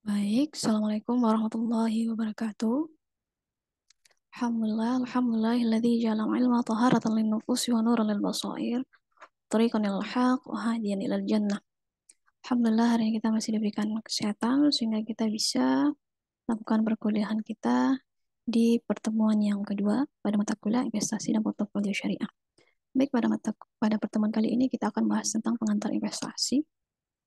Baik, Assalamualaikum warahmatullahi wabarakatuh. Alhamdulillahilladzi ja'ala ilma taharatan lin-nufusi wa nuran lil-basair, tariqan ilal haq wa hadiyan ilal jannah. Alhamdulillah hari ini kita masih diberikan kesehatan sehingga kita bisa melakukan perkuliahan kita di pertemuan yang kedua pada mata kuliah investasi dan portofolio syariah. Baik, pada pertemuan kali ini kita akan bahas tentang pengantar investasi.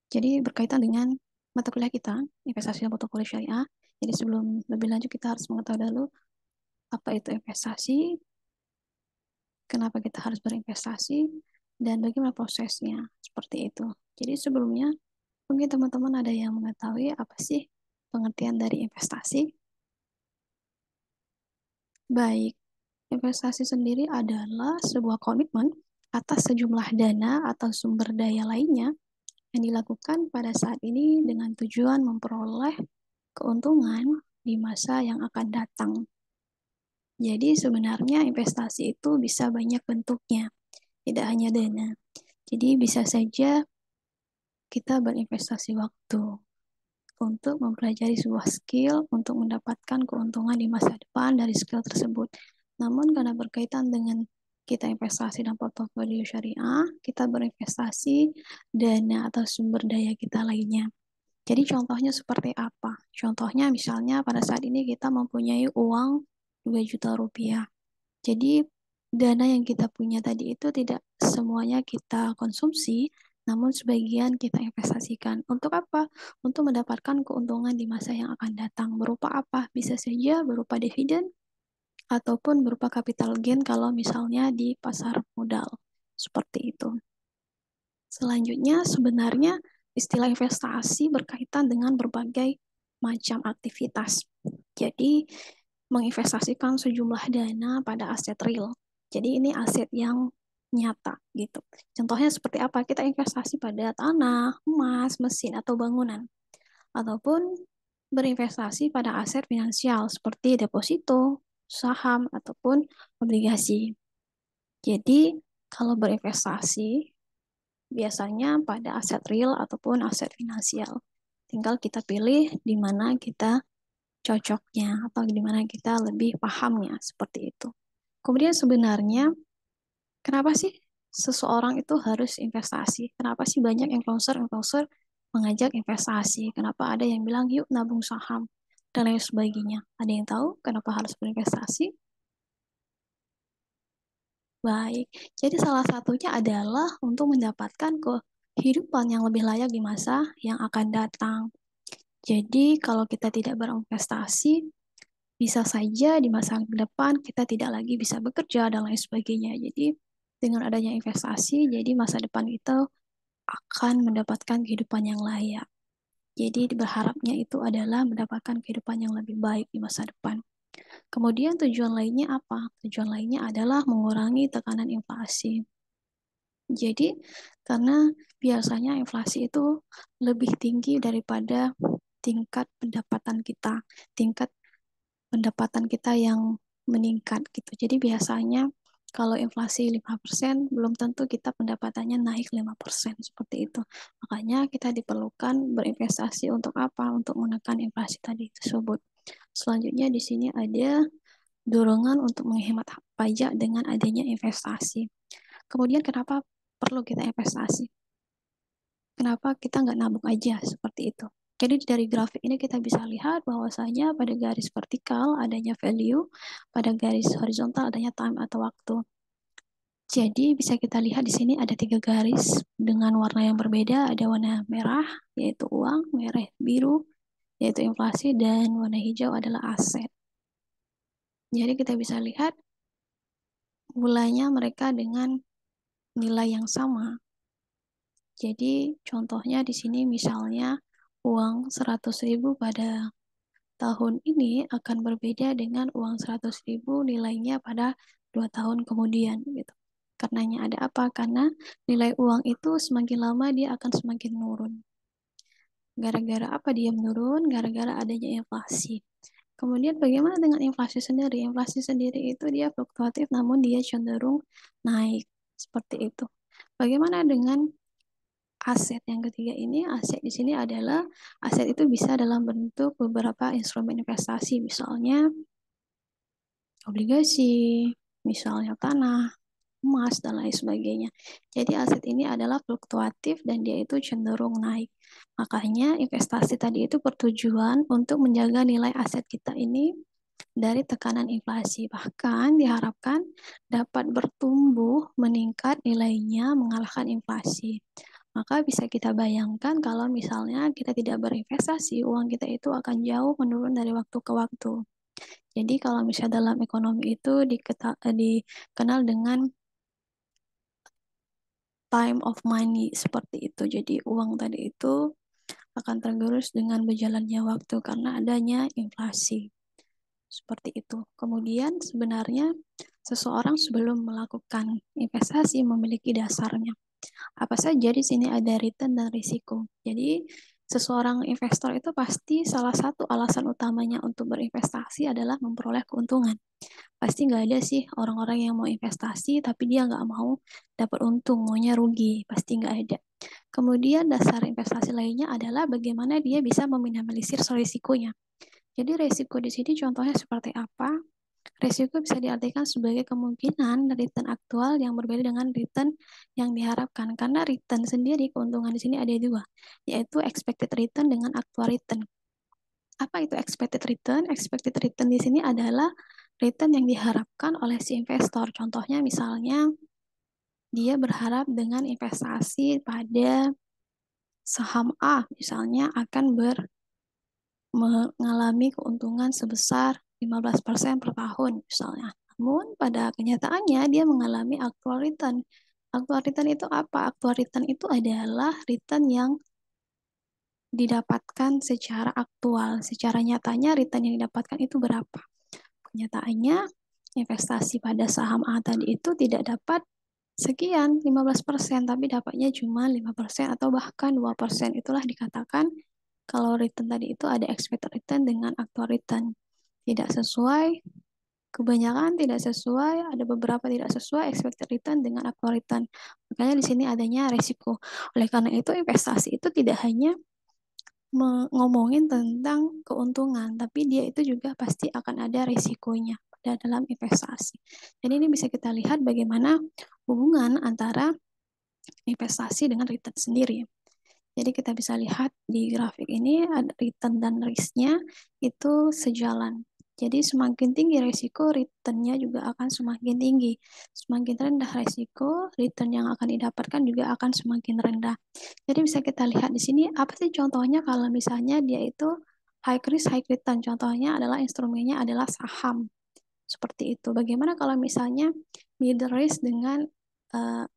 Jadi berkaitan dengan mata kuliah kita, investasi dan portofolio syariah. Jadi sebelum lebih lanjut kita harus mengetahui dulu apa itu investasi, kenapa kita harus berinvestasi, dan bagaimana prosesnya, seperti itu. Jadi sebelumnya, mungkin teman-teman ada yang mengetahui apa sih pengertian dari investasi? Baik, investasi sendiri adalah sebuah komitmen atas sejumlah dana atau sumber daya lainnya yang dilakukan pada saat ini dengan tujuan memperoleh keuntungan di masa yang akan datang. Jadi sebenarnya investasi itu bisa banyak bentuknya, tidak hanya dana. Jadi bisa saja kita berinvestasi waktu untuk mempelajari sebuah skill untuk mendapatkan keuntungan di masa depan dari skill tersebut. Namun karena berkaitan dengan kita investasi dan portofolio syariah, kita berinvestasi dana atau sumber daya kita lainnya. Jadi contohnya seperti apa? Contohnya misalnya pada saat ini kita mempunyai uang 2 juta rupiah. Jadi dana yang kita punya tadi itu tidak semuanya kita konsumsi, namun sebagian kita investasikan. Untuk apa? Untuk mendapatkan keuntungan di masa yang akan datang. Berupa apa? Bisa saja berupa dividen ataupun berupa capital gain kalau misalnya di pasar modal. Seperti itu. Selanjutnya sebenarnya istilah investasi berkaitan dengan berbagai macam aktivitas. Jadi menginvestasikan sejumlah dana pada aset real. Jadi ini aset yang nyata gitu. Contohnya seperti apa? Kita investasi pada tanah, emas, mesin atau bangunan, ataupun berinvestasi pada aset finansial seperti deposito, saham ataupun obligasi. Jadi kalau berinvestasi biasanya pada aset real ataupun aset finansial. Tinggal kita pilih di mana kita cocoknya atau di mana kita lebih pahamnya seperti itu. Kemudian sebenarnya kenapa sih seseorang itu harus investasi? Kenapa sih banyak influencer mengajak investasi? Kenapa ada yang bilang yuk nabung saham dan lain sebagainya? Ada yang tahu kenapa harus berinvestasi? Baik, jadi salah satunya adalah untuk mendapatkan kehidupan yang lebih layak di masa yang akan datang. Jadi kalau kita tidak berinvestasi, bisa saja di masa depan kita tidak lagi bisa bekerja dan lain sebagainya. Jadi dengan adanya investasi, jadi masa depan itu akan mendapatkan kehidupan yang layak. Jadi berharapnya itu adalah mendapatkan kehidupan yang lebih baik di masa depan. Kemudian tujuan lainnya apa? Tujuan lainnya adalah mengurangi tekanan inflasi. Jadi karena biasanya inflasi itu lebih tinggi daripada tingkat pendapatan kita yang meningkat gitu. Jadi biasanya kalau inflasi 5%, belum tentu kita pendapatannya naik 5% seperti itu. Makanya kita diperlukan berinvestasi untuk apa? Untuk menekan inflasi tadi tersebut. Selanjutnya di sini ada dorongan untuk menghemat pajak dengan adanya investasi. Kemudian kenapa perlu kita investasi? Kenapa kita nggak nabung aja seperti itu? Jadi dari grafik ini kita bisa lihat bahwasanya pada garis vertikal adanya value, pada garis horizontal adanya time atau waktu. Jadi bisa kita lihat di sini ada 3 garis dengan warna yang berbeda. Ada warna merah yaitu uang, merah biru yaitu inflasi, dan warna hijau adalah aset. Jadi kita bisa lihat mulanya mereka dengan nilai yang sama. Jadi contohnya di sini misalnya uang 100.000 pada tahun ini akan berbeda dengan uang 100.000 nilainya pada 2 tahun kemudian gitu. Karenanya ada apa? Karena nilai uang itu semakin lama dia akan semakin menurun. Gara-gara apa dia menurun? Gara-gara adanya inflasi. Kemudian bagaimana dengan inflasi sendiri? Inflasi sendiri itu dia fluktuatif namun dia cenderung naik seperti itu. Bagaimana dengan aset. Yang ketiga ini, aset di sini adalah aset itu bisa dalam bentuk beberapa instrumen investasi, misalnya obligasi, misalnya tanah, emas, dan lain sebagainya. Jadi aset ini adalah fluktuatif dan dia itu cenderung naik. Makanya investasi tadi itu bertujuan untuk menjaga nilai aset kita ini dari tekanan inflasi. Bahkan diharapkan dapat bertumbuh meningkat nilainya mengalahkan inflasi. Maka bisa kita bayangkan kalau misalnya kita tidak berinvestasi, uang kita itu akan jauh menurun dari waktu ke waktu. Jadi kalau misalnya dalam ekonomi itu dikenal dengan time of money seperti itu. Jadi uang tadi itu akan tergerus dengan berjalannya waktu karena adanya inflasi. Seperti itu. Kemudian sebenarnya seseorang sebelum melakukan investasi memiliki dasarnya. Apa saja di sini ada return dan risiko. Jadi seseorang investor itu pasti salah satu alasan utamanya untuk berinvestasi adalah memperoleh keuntungan. Pasti nggak ada sih orang-orang yang mau investasi tapi dia nggak mau dapat untung, maunya rugi. Pasti nggak ada. Kemudian dasar investasi lainnya adalah bagaimana dia bisa meminimalisir risikonya. Jadi resiko di sini contohnya seperti apa? Resiko bisa diartikan sebagai kemungkinan return aktual yang berbeda dengan return yang diharapkan. Karena return sendiri, keuntungan di sini ada dua, yaitu expected return dengan actual return. Apa itu expected return? Expected return di sini adalah return yang diharapkan oleh si investor. Contohnya misalnya dia berharap dengan investasi pada saham A misalnya akan mengalami keuntungan sebesar 15% per tahun misalnya. Namun pada kenyataannya dia mengalami actual return. Actual return itu apa? Actual return itu adalah return yang didapatkan secara aktual. Secara nyatanya return yang didapatkan itu berapa? Kenyataannya investasi pada saham A tadi itu tidak dapat sekian 15%, tapi dapatnya cuma 5% atau bahkan 2%. Itulah dikatakan kalau return tadi itu ada expected return dengan actual return. Tidak sesuai, kebanyakan tidak sesuai, ada beberapa tidak sesuai expected return dengan actual return. Makanya di sini adanya resiko. Oleh karena itu investasi itu tidak hanya ngomongin tentang keuntungan, tapi dia itu juga pasti akan ada resikonya pada dalam investasi. Jadi ini bisa kita lihat bagaimana hubungan antara investasi dengan return sendiri. Jadi kita bisa lihat di grafik ini ada return dan risk-nya itu sejalan. Jadi semakin tinggi risiko, return-nya juga akan semakin tinggi. Semakin rendah risiko, return yang akan didapatkan juga akan semakin rendah. Jadi bisa kita lihat di sini, apa sih contohnya kalau misalnya dia itu high risk, high return. Contohnya adalah instrumennya adalah saham. Seperti itu. Bagaimana kalau misalnya middle risk dengan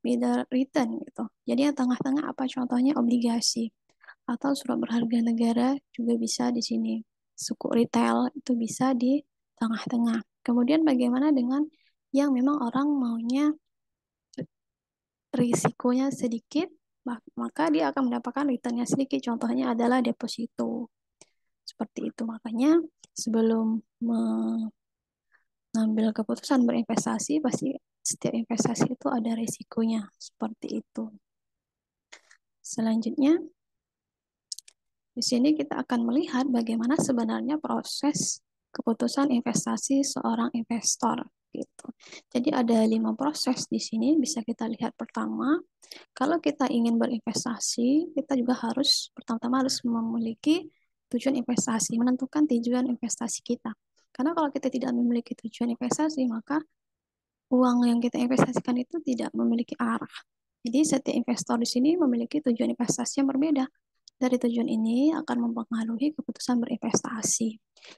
middle return gitu. Jadi yang tengah-tengah apa contohnya obligasi atau surat berharga negara juga bisa di sini. Suku retail itu bisa di tengah-tengah. Kemudian bagaimana dengan yang memang orang maunya risikonya sedikit, maka dia akan mendapatkan returnnya sedikit. Contohnya adalah deposito. Seperti itu. Makanya sebelum mengambil keputusan berinvestasi, pasti setiap investasi itu ada risikonya. Seperti itu. Selanjutnya, di sini kita akan melihat bagaimana sebenarnya proses keputusan investasi seorang investor. Gitu. Jadi ada 5 proses di sini bisa kita lihat. Pertama, kalau kita ingin berinvestasi, kita juga pertama-tama harus memiliki tujuan investasi, menentukan tujuan investasi kita. Karena kalau kita tidak memiliki tujuan investasi, maka uang yang kita investasikan itu tidak memiliki arah. Jadi setiap investor di sini memiliki tujuan investasi yang berbeda. Dari tujuan ini akan mempengaruhi keputusan berinvestasi.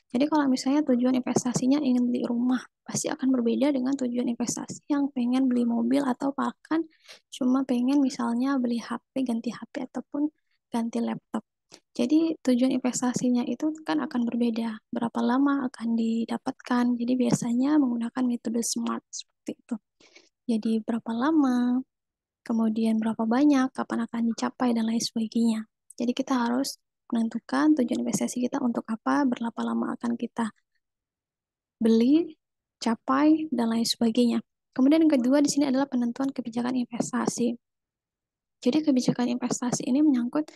Jadi kalau misalnya tujuan investasinya ingin beli rumah, pasti akan berbeda dengan tujuan investasi yang pengen beli mobil atau bahkan cuma pengen misalnya beli HP, ganti HP ataupun ganti laptop. Jadi tujuan investasinya itu kan akan berbeda. Berapa lama akan didapatkan. Jadi biasanya menggunakan metode SMART seperti itu. Jadi berapa lama, kemudian berapa banyak, kapan akan dicapai, dan lain sebagainya. Jadi kita harus menentukan tujuan investasi kita untuk apa, berapa lama akan kita beli, capai, dan lain sebagainya. Kemudian yang kedua di sini adalah penentuan kebijakan investasi. Jadi kebijakan investasi ini menyangkut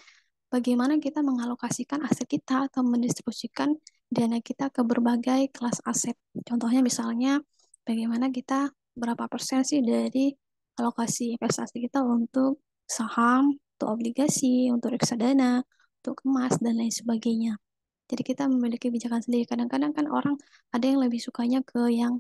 bagaimana kita mengalokasikan aset kita atau mendistribusikan dana kita ke berbagai kelas aset. Contohnya misalnya bagaimana kita berapa persen sih dari alokasi investasi kita untuk saham, untuk obligasi, untuk reksadana, untuk emas, dan lain sebagainya. Jadi kita memiliki kebijakan sendiri. Kadang-kadang kan orang ada yang lebih sukanya ke yang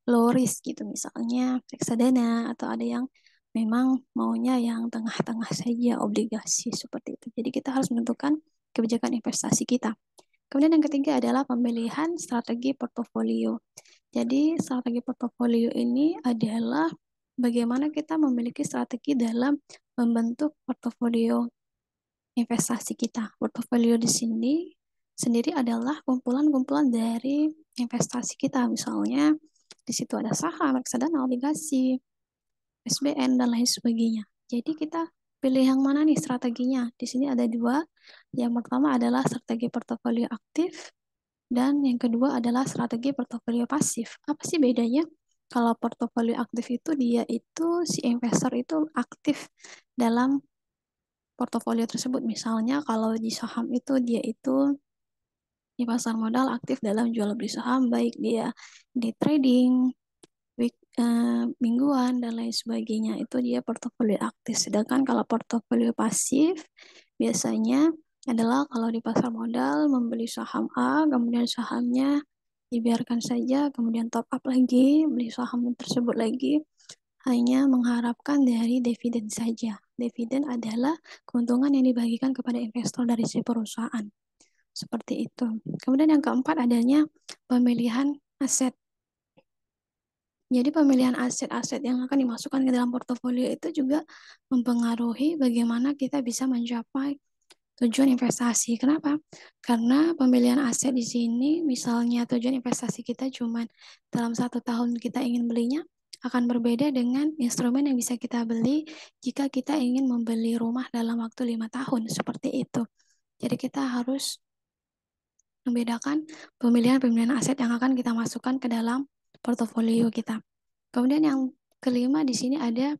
low risk gitu, misalnya reksadana, atau ada yang memang maunya yang tengah-tengah saja, obligasi seperti itu. Jadi kita harus menentukan kebijakan investasi kita. Kemudian yang ketiga adalah pemilihan strategi portofolio. Jadi strategi portofolio ini adalah bagaimana kita memiliki strategi dalam membentuk portofolio investasi kita. Portofolio di sini sendiri adalah kumpulan-kumpulan dari investasi kita. Misalnya di situ ada saham, reksadana, obligasi, SBN, dan lain sebagainya. Jadi kita pilih yang mana nih strateginya? Di sini ada dua. Yang pertama adalah strategi portofolio aktif, dan yang kedua adalah strategi portofolio pasif. Apa sih bedanya? Kalau portofolio aktif itu dia itu si investor itu aktif dalam portofolio tersebut. Misalnya kalau di saham itu dia itu di pasar modal aktif dalam jual beli saham, baik dia di trading, mingguan, dan lain sebagainya. Itu dia portofolio aktif. Sedangkan kalau portofolio pasif biasanya adalah kalau di pasar modal membeli saham A, kemudian sahamnya dibiarkan saja, kemudian top up lagi, beli saham tersebut lagi, hanya mengharapkan dari dividen saja. Dividen adalah keuntungan yang dibagikan kepada investor dari si perusahaan. Seperti itu. Kemudian yang keempat adanya pemilihan aset. Jadi pemilihan aset-aset yang akan dimasukkan ke dalam portofolio itu juga mempengaruhi bagaimana kita bisa mencapai tujuan investasi. Kenapa? Karena pemilihan aset di sini, misalnya tujuan investasi kita cuma dalam 1 tahun kita ingin belinya, akan berbeda dengan instrumen yang bisa kita beli jika kita ingin membeli rumah dalam waktu 5 tahun. Seperti itu. Jadi kita harus membedakan pemilihan-pemilihan aset yang akan kita masukkan ke dalam portofolio kita. Kemudian yang kelima di sini ada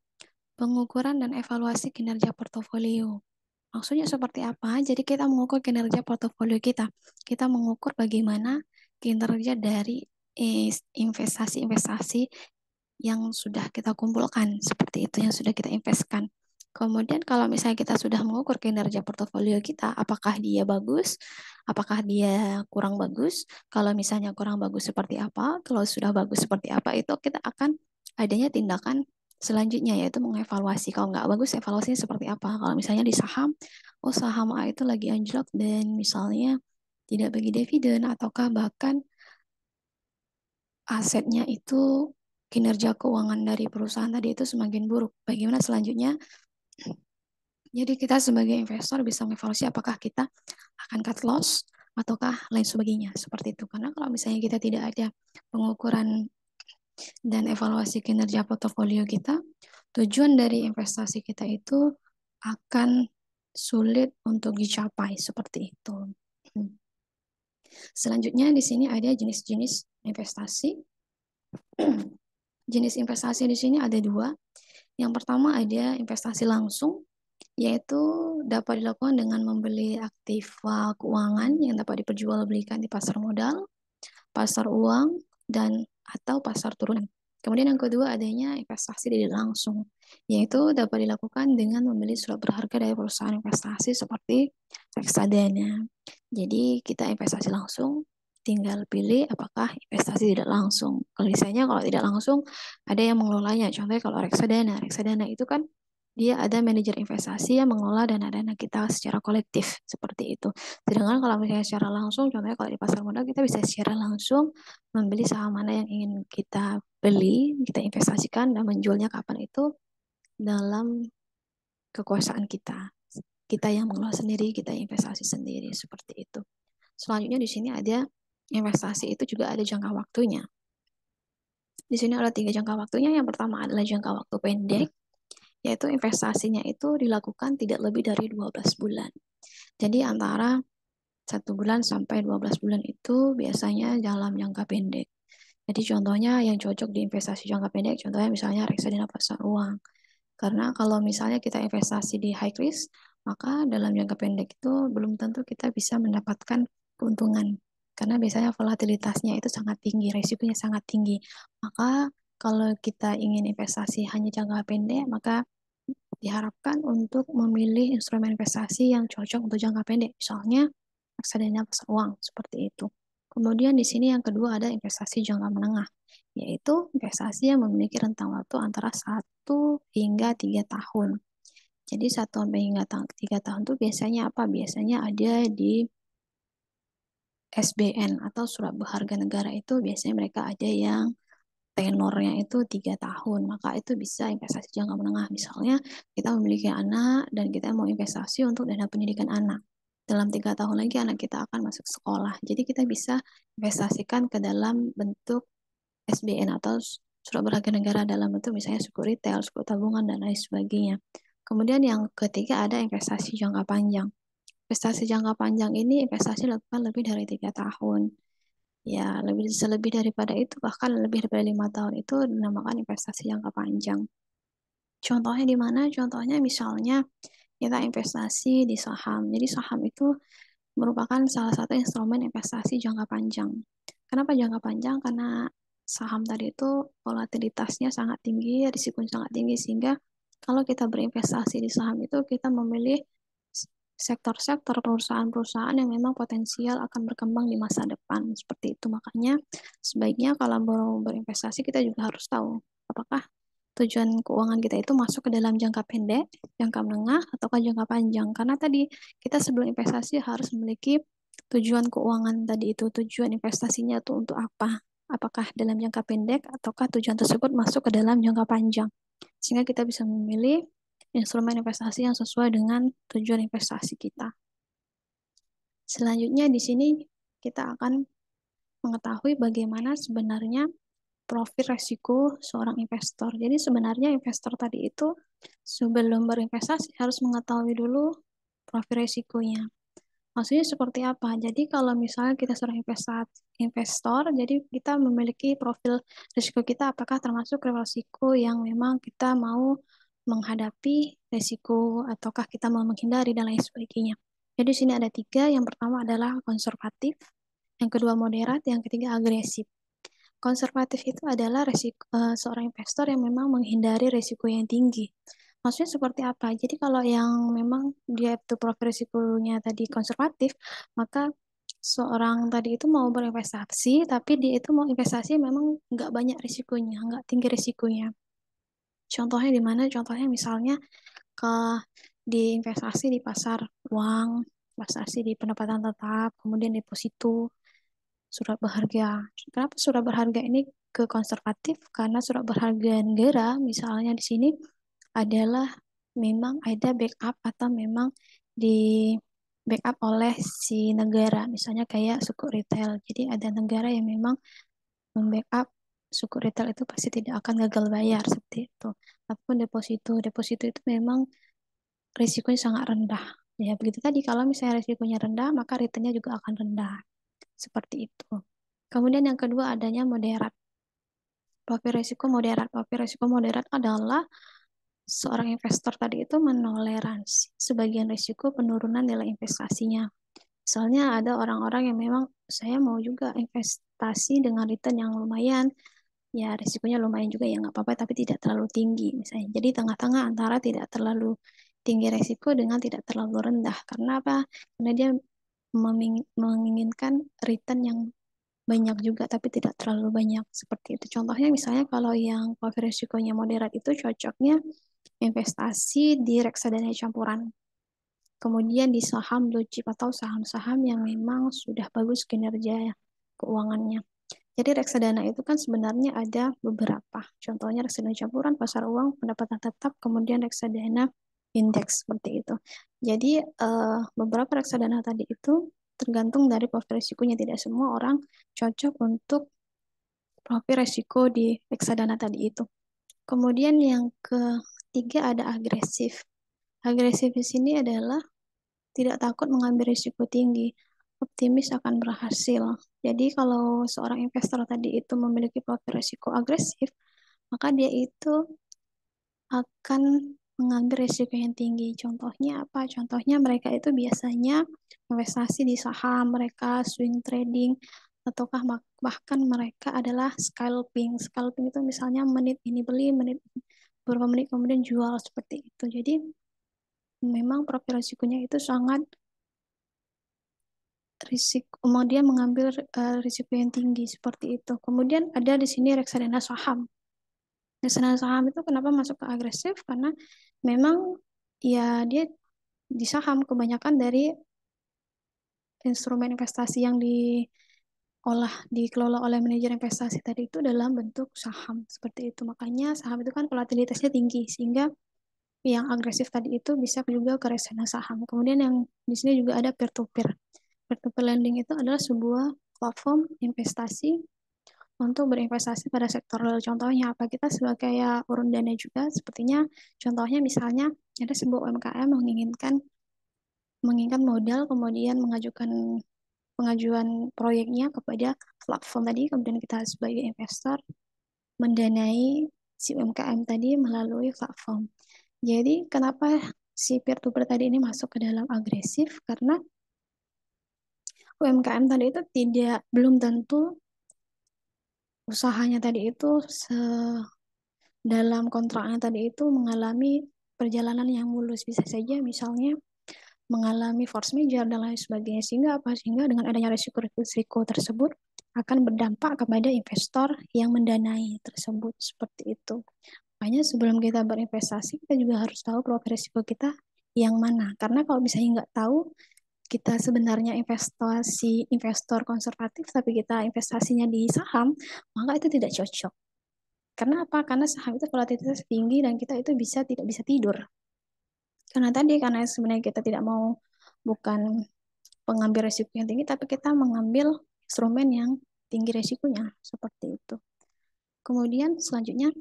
pengukuran dan evaluasi kinerja portofolio. Maksudnya seperti apa? Jadi kita mengukur kinerja portofolio kita. Kita mengukur bagaimana kinerja dari investasi-investasi yang sudah kita kumpulkan, seperti itu yang sudah kita investkan. Kemudian kalau misalnya kita sudah mengukur kinerja portofolio kita, apakah dia bagus, apakah dia kurang bagus, kalau misalnya kurang bagus seperti apa, kalau sudah bagus seperti apa, itu kita akan adanya tindakan selanjutnya, yaitu mengevaluasi. Kalau nggak bagus, evaluasinya seperti apa. Kalau misalnya di saham, oh saham A itu lagi anjlok dan misalnya tidak bagi dividen, ataukah bahkan asetnya itu kinerja keuangan dari perusahaan tadi itu semakin buruk. Bagaimana selanjutnya? Jadi kita sebagai investor bisa mengevaluasi apakah kita akan cut loss ataukah lain sebagainya. Seperti itu. Karena kalau misalnya kita tidak ada pengukuran dan evaluasi kinerja portofolio kita, tujuan dari investasi kita itu akan sulit untuk dicapai seperti itu. Selanjutnya di sini ada jenis-jenis investasi. Jenis investasi di sini ada dua. Yang pertama ada investasi langsung, yaitu dapat dilakukan dengan membeli aktiva keuangan yang dapat diperjualbelikan di pasar modal, pasar uang, dan atau pasar turunan. Kemudian yang kedua adanya investasi tidak langsung, yaitu dapat dilakukan dengan membeli surat berharga dari perusahaan investasi seperti reksadana. Jadi kita investasi langsung, tinggal pilih apakah investasi tidak langsung. Kalau misalnya kalau tidak langsung, ada yang mengelolanya. Contohnya kalau reksadana, reksadana itu kan dia ada manajer investasi yang mengelola dana-dana kita secara kolektif, seperti itu. Sedangkan kalau misalnya secara langsung, contohnya kalau di pasar modal, kita bisa secara langsung membeli saham mana yang ingin kita beli, kita investasikan, dan menjualnya kapan itu dalam kekuasaan kita. Kita yang mengelola sendiri, kita investasi sendiri, seperti itu. Selanjutnya di sini ada investasi itu juga ada jangka waktunya. Di sini ada 3 jangka waktunya. Yang pertama adalah jangka waktu pendek, yaitu investasinya itu dilakukan tidak lebih dari 12 bulan. Jadi antara 1 bulan sampai 12 bulan itu biasanya dalam jangka pendek. Jadi contohnya yang cocok di investasi jangka pendek, contohnya misalnya reksadana pasar uang. Karena kalau misalnya kita investasi di high risk, maka dalam jangka pendek itu belum tentu kita bisa mendapatkan keuntungan. Karena biasanya volatilitasnya itu sangat tinggi, risikonya sangat tinggi. Maka kalau kita ingin investasi hanya jangka pendek, maka diharapkan untuk memilih instrumen investasi yang cocok untuk jangka pendek. Misalnya reksadana pasar uang, seperti itu. Kemudian di sini yang kedua ada investasi jangka menengah, yaitu investasi yang memiliki rentang waktu antara 1 hingga 3 tahun. Jadi 1 sampai hingga 3 tahun itu biasanya apa? Biasanya ada di SBN atau surat berharga negara itu biasanya mereka ada yang tenornya itu 3 tahun, maka itu bisa investasi jangka menengah. Misalnya kita memiliki anak dan kita mau investasi untuk dana pendidikan anak. Dalam 3 tahun lagi anak kita akan masuk sekolah. Jadi kita bisa investasikan ke dalam bentuk SBN atau surat berharga negara dalam bentuk misalnya suku retail, suku tabungan, dan lain sebagainya. Kemudian yang ketiga ada investasi jangka panjang. Investasi jangka panjang ini investasi dilakukan lebih dari 3 tahun. Ya, selebih daripada itu, bahkan lebih daripada 5 tahun itu dinamakan investasi jangka panjang. Contohnya di mana? Contohnya misalnya kita investasi di saham. Jadi saham itu merupakan salah satu instrumen investasi jangka panjang. Kenapa jangka panjang? Karena saham tadi itu volatilitasnya sangat tinggi, risikonya sangat tinggi, sehingga kalau kita berinvestasi di saham itu kita memilih sektor-sektor perusahaan-perusahaan yang memang potensial akan berkembang di masa depan. Seperti itu. Makanya sebaiknya kalau mau berinvestasi kita juga harus tahu apakah tujuan keuangan kita itu masuk ke dalam jangka pendek, jangka menengah, ataukah jangka panjang. Karena tadi kita sebelum investasi harus memiliki tujuan keuangan tadi itu, tujuan investasinya itu untuk apa? Apakah dalam jangka pendek, ataukah tujuan tersebut masuk ke dalam jangka panjang. Sehingga kita bisa memilih instrumen investasi yang sesuai dengan tujuan investasi kita. Selanjutnya di sini kita akan mengetahui bagaimana sebenarnya profil resiko seorang investor. Jadi sebenarnya investor tadi itu sebelum berinvestasi harus mengetahui dulu profil resikonya. Maksudnya seperti apa? Jadi kalau misalnya kita seorang investor, jadi kita memiliki profil risiko kita apakah termasuk risiko yang memang kita mau menghadapi risiko ataukah kita mau menghindari dan lain sebagainya. Jadi di sini ada tiga. Yang pertama adalah konservatif, yang kedua moderat, yang ketiga agresif. Konservatif itu adalah seorang investor yang memang menghindari risiko yang tinggi. Maksudnya seperti apa? Jadi kalau yang memang dia itu profil risikonya tadi konservatif, maka seorang tadi itu mau berinvestasi, tapi dia itu mau investasi memang nggak banyak risikonya, nggak tinggi risikonya. Contohnya di mana? Contohnya misalnya ke di investasi di pasar uang, investasi di pendapatan tetap, kemudian deposito, surat berharga. Kenapa surat berharga ini ke konservatif? Karena surat berharga negara, misalnya di sini adalah memang ada backup atau memang di backup oleh si negara, misalnya kayak suku retail. Jadi ada negara yang memang membackup suku retail itu pasti tidak akan gagal bayar seperti itu. Ataupun deposito, deposito itu memang risikonya sangat rendah. Ya begitu tadi, kalau misalnya risikonya rendah, maka returnnya juga akan rendah. Seperti itu. Kemudian yang kedua adanya moderat. Profil risiko moderat. Profil risiko moderat adalah seorang investor tadi itu menoleransi sebagian risiko penurunan nilai investasinya. Misalnya ada orang-orang yang memang saya mau juga investasi dengan return yang lumayan, ya risikonya lumayan juga ya nggak apa-apa tapi tidak terlalu tinggi misalnya. Jadi tengah-tengah antara tidak terlalu tinggi risiko dengan tidak terlalu rendah. Karena apa? Karena dia menginginkan return yang banyak juga tapi tidak terlalu banyak seperti itu. Contohnya misalnya kalau yang profil risikonya moderat itu cocoknya investasi di reksadana campuran. Kemudian di saham blue chip atau saham-saham yang memang sudah bagus kinerja keuangannya. Jadi reksadana itu kan sebenarnya ada beberapa. Contohnya reksadana campuran, pasar uang, pendapatan tetap, kemudian reksadana indeks seperti itu. Jadi beberapa reksadana tadi itu tergantung dari profil risikonya. Tidak semua orang cocok untuk profil risiko di reksadana tadi itu. Kemudian yang ketiga ada agresif. Agresif di sini adalah tidak takut mengambil risiko tinggi, optimis akan berhasil. Jadi kalau seorang investor tadi itu memiliki profil risiko agresif, maka dia itu akan mengambil risiko yang tinggi. Contohnya apa? Contohnya mereka itu biasanya investasi di saham, mereka swing trading, ataukah bahkan mereka adalah scalping. Scalping itu misalnya menit ini beli, menit beberapa menit kemudian jual seperti itu. Jadi memang profil risikonya itu sangat risiko, kemudian mengambil risiko yang tinggi seperti itu. Kemudian ada di sini reksadana saham. Reksadana saham itu kenapa masuk ke agresif? Karena memang ya dia di saham kebanyakan dari instrumen investasi yang dikelola oleh manajer investasi tadi itu dalam bentuk saham seperti itu. Makanya saham itu kan volatilitasnya tinggi sehingga yang agresif tadi itu bisa juga ke reksadana saham. Kemudian yang di sini juga ada peer to peer. Peer to peer lending itu adalah sebuah platform investasi untuk berinvestasi pada sektor real. Contohnya apa? Kita sebagai urun dana juga sepertinya contohnya misalnya ada sebuah UMKM menginginkan modal kemudian mengajukan pengajuan proyeknya kepada platform tadi kemudian kita sebagai investor mendanai si UMKM tadi melalui platform. Jadi kenapa si peer to peer tadi ini masuk ke dalam agresif karena UMKM tadi itu belum tentu usahanya tadi itu dalam kontraknya tadi itu mengalami perjalanan yang mulus. Bisa saja misalnya mengalami force majeure dan lain sebagainya. Sehingga apa? Sehingga dengan adanya risiko-risiko tersebut akan berdampak kepada investor yang mendanai tersebut. Seperti itu. Makanya sebelum kita berinvestasi, kita juga harus tahu profil risiko kita yang mana. Karena kalau misalnya nggak tahu, kita sebenarnya investor konservatif, tapi kita investasinya di saham, maka itu tidak cocok. Karena apa? Karena saham itu volatilitas tinggi dan kita itu tidak bisa tidur. Karena sebenarnya kita tidak mau bukan pengambil risiko yang tinggi, tapi kita mengambil instrumen yang tinggi risikonya seperti itu. Kemudian selanjutnya,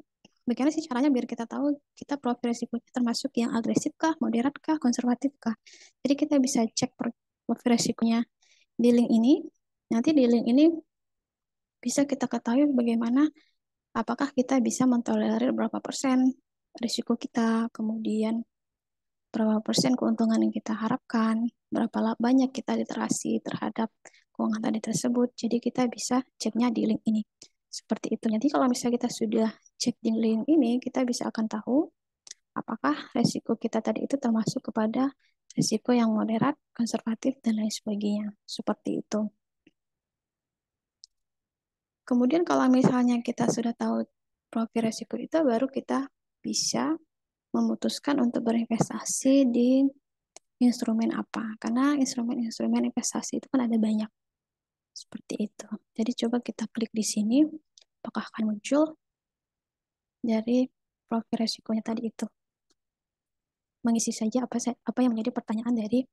bagaimana sih caranya biar kita tahu kita profil risikonya termasuk yang agresif kah, moderat kah, konservatif kah? Jadi kita bisa cek profil risikonya di link ini. Nanti di link ini bisa kita ketahui bagaimana apakah kita bisa mentolerir berapa persen risiko kita, kemudian berapa persen keuntungan yang kita harapkan, berapa banyak kita literasi terhadap keuangan tadi tersebut. Jadi kita bisa ceknya di link ini. Seperti itu. Nanti kalau misalnya kita sudah cek di link ini, kita bisa akan tahu apakah resiko kita tadi itu termasuk kepada risiko yang moderat, konservatif, dan lain sebagainya. Seperti itu. Kemudian kalau misalnya kita sudah tahu profil risiko itu, baru kita bisa memutuskan untuk berinvestasi di instrumen apa. Karena instrumen-instrumen investasi itu kan ada banyak. Seperti itu. Jadi coba kita klik di sini, apakah akan muncul dari profil resikonya tadi itu. Mengisi saja apa yang menjadi pertanyaan dari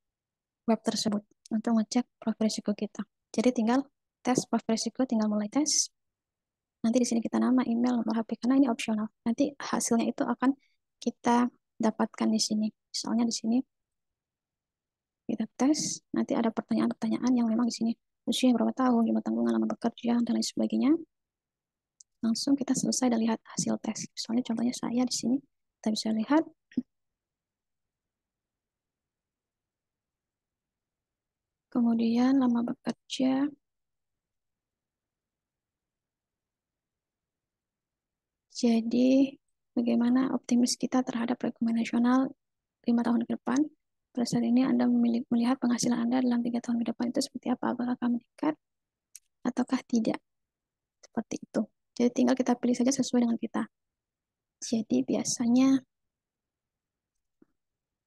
web tersebut untuk ngecek profil resiko kita. Jadi tinggal tes profil resiko, tinggal mulai tes. Nanti di sini kita nama, email, nomor HP, karena ini opsional. Nanti hasilnya itu akan kita dapatkan di sini. Misalnya di sini kita tes, nanti ada pertanyaan-pertanyaan yang memang di sini usia berapa tahun, jumlah tanggungan, lama bekerja, dan lain sebagainya. Langsung kita selesai dan lihat hasil tes. Misalnya contohnya saya di sini, kita bisa lihat kemudian lama bekerja. Jadi bagaimana optimis kita terhadap perekonomian nasional 5 tahun ke depan? Pada saat ini Anda melihat penghasilan Anda dalam 3 tahun ke depan itu seperti apa? Apakah akan meningkat ataukah tidak? Seperti itu. Jadi tinggal kita pilih saja sesuai dengan kita. Jadi biasanya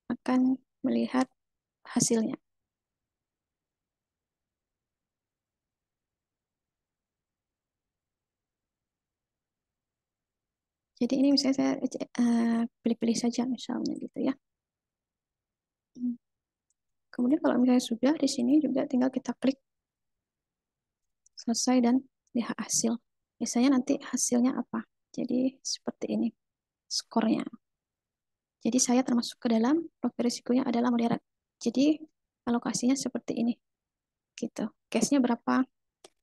akan melihat hasilnya. Jadi ini misalnya saya pilih-pilih saja misalnya gitu ya. Kemudian kalau misalnya sudah di sini juga tinggal kita klik selesai dan lihat hasil. Biasanya nanti hasilnya apa? Jadi seperti ini skornya. Jadi saya termasuk ke dalam profil risikonya adalah moderat. Jadi alokasinya seperti ini gitu. Case-nya berapa?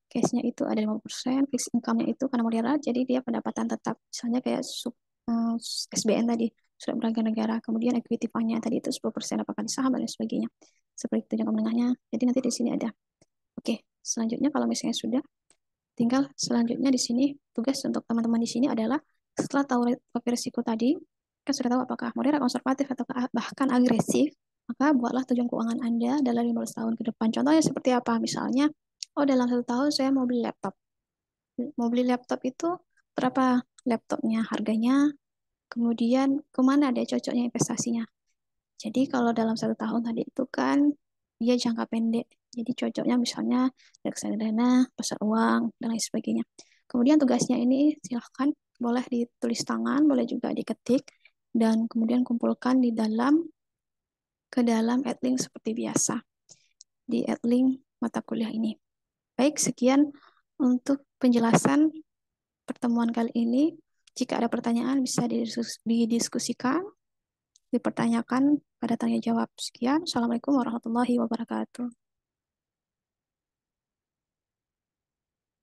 Case-nya itu ada 50%, fixed income-nya itu karena moderat, jadi dia pendapatan tetap. Misalnya kayak SBN tadi, surat berharga negara, kemudian equity fund-nya tadi itu 10% apakah di saham dan lain sebagainya. Seperti itu jangka menengahnya. Jadi nanti di sini ada. Oke, selanjutnya kalau misalnya sudah, tinggal selanjutnya di sini tugas untuk teman-teman di sini adalah setelah tahu risiko tadi, kan sudah tahu apakah moderat, konservatif, atau bahkan agresif, maka buatlah tujuan keuangan Anda dalam 15 tahun ke depan. Contohnya seperti apa? Misalnya, oh dalam 1 tahun saya mau beli laptop. Mau beli laptop itu berapa laptopnya, harganya, kemudian kemana dia cocoknya investasinya. Jadi kalau dalam 1 tahun tadi itu kan dia jangka pendek. Jadi cocoknya misalnya reksadana, pasar uang, dan lain sebagainya. Kemudian tugasnya ini silahkan boleh ditulis tangan, boleh juga diketik, dan kemudian kumpulkan ke dalam adlink seperti biasa di adlink mata kuliah ini. Baik, sekian untuk penjelasan pertemuan kali ini. Jika ada pertanyaan bisa didiskusikan, dipertanyakan pada tanya jawab. Sekian. Assalamualaikum warahmatullahi wabarakatuh.